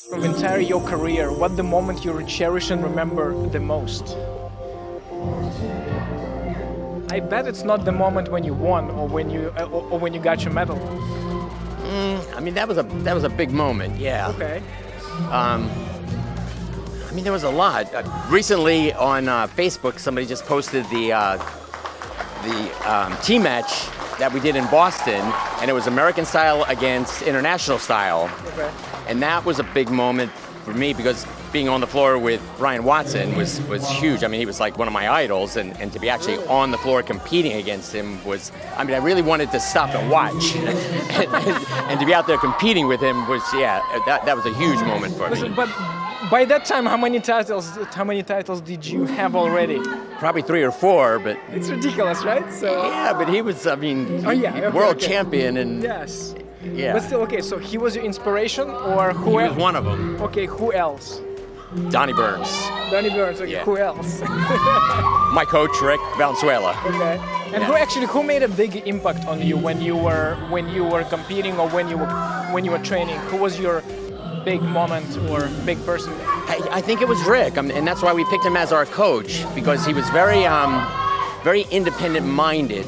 From entire your career, what the moment you cherish and remember the most? I bet it's not the moment when you won or when you got your medal. I mean, that was a big moment. Yeah. Okay. I mean, there was a lot. Recently on Facebook, somebody just posted the team match that we did in Boston, and it was American style against international style. Okay. And that was a big moment for me because being on the floor with Ryan Watson was huge. I mean, he was like one of my idols, and to be actually on the floor competing against him was, I mean, I really wanted to stop and watch. and to be out there competing with him was, yeah, that was a huge moment for me. But by that time, how many titles did you have already? Probably 3 or 4, but It's ridiculous, right? So yeah, but he was, I mean, okay, world champion, and yes. yeah. But still, okay, so he was your inspiration, or who He else? was one of them. Okay, who else? Donnie Burns. Donnie Burns, okay, Yeah. who else? My coach, Rick Valenzuela. Okay. And who made a big impact on you when you were competing or when you were training? Who was your big moment or big person? I think it was Rick, and that's why we picked him as our coach, because he was very independent-minded.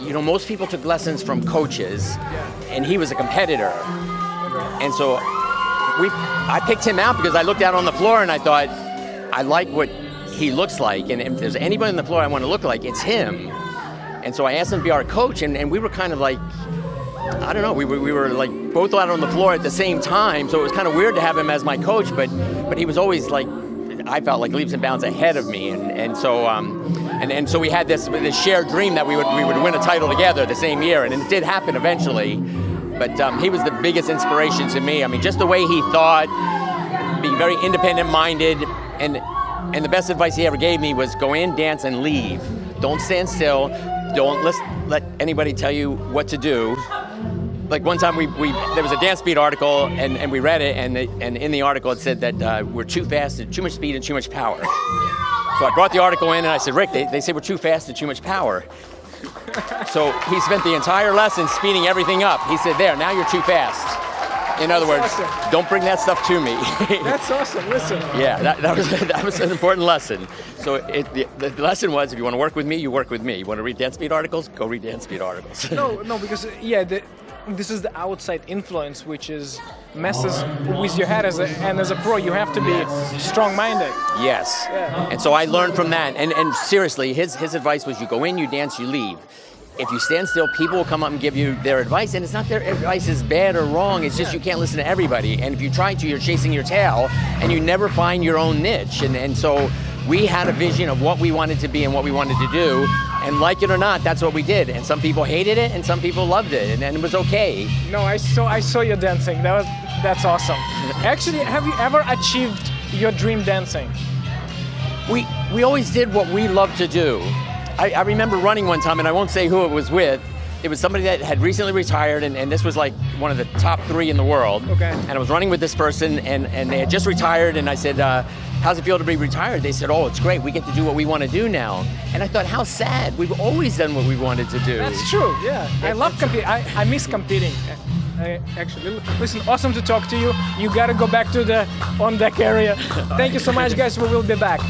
You know, most people took lessons from coaches, and he was a competitor. And so I picked him out because I looked out on the floor and I thought, I like what he looks like, and if there's anybody on the floor I want to look like, it's him. And so I asked him to be our coach, and we were kind of like, I don't know, we were like both out on the floor at the same time, so it was kind of weird to have him as my coach, but he was always like, I felt like leaps and bounds ahead of me, and so we had this shared dream that we would win a title together the same year, and it did happen eventually. But he was the biggest inspiration to me. I mean, just the way he thought, being very independent-minded, and the best advice he ever gave me was go in, dance, and leave. Don't stand still. Don't let anybody tell you what to do. Like one time there was a Dancesport article, and we read it, and in the article it said that we're too fast, and too much speed, and too much power. So I brought the article in, and I said, Rick, they say we're too fast and too much power. So he spent the entire lesson speeding everything up. He said, there, now you're too fast. In other words, awesome. Don't bring that stuff to me. That's awesome, listen. Yeah, that was an important lesson. So the lesson was, if you want to work with me, you work with me. You want to read Dancesport articles, go read Dancesport articles. No, because this is the outside influence which messes with your head and as a pro you have to be strong-minded. Yes. Yeah. And so I learned from that. And seriously, his advice was you go in, you dance, you leave. If you stand still, people will come up and give you their advice, and it's not their advice is bad or wrong, it's just you can't listen to everybody. And if you try to, you're chasing your tail, and you never find your own niche. And so we had a vision of what we wanted to be and what we wanted to do, and like it or not, that's what we did. And some people hated it, and some people loved it, and it was okay. No, I saw you dancing. That's awesome. Actually, have you ever achieved your dream dancing? We always did what we loved to do. I remember running one time, and I won't say who it was with. It was somebody that had recently retired, and this was like one of the top 3 in the world. Okay. And I was running with this person, and they had just retired, and I said, how's it feel to be retired? They said, oh, it's great. We get to do what we want to do now. And I thought, how sad. We've always done what we wanted to do. That's true, yeah. I love competing. I miss competing. Actually, listen, awesome to talk to you. You gotta go back to the on-deck area. Thank you so much, guys. We will be back.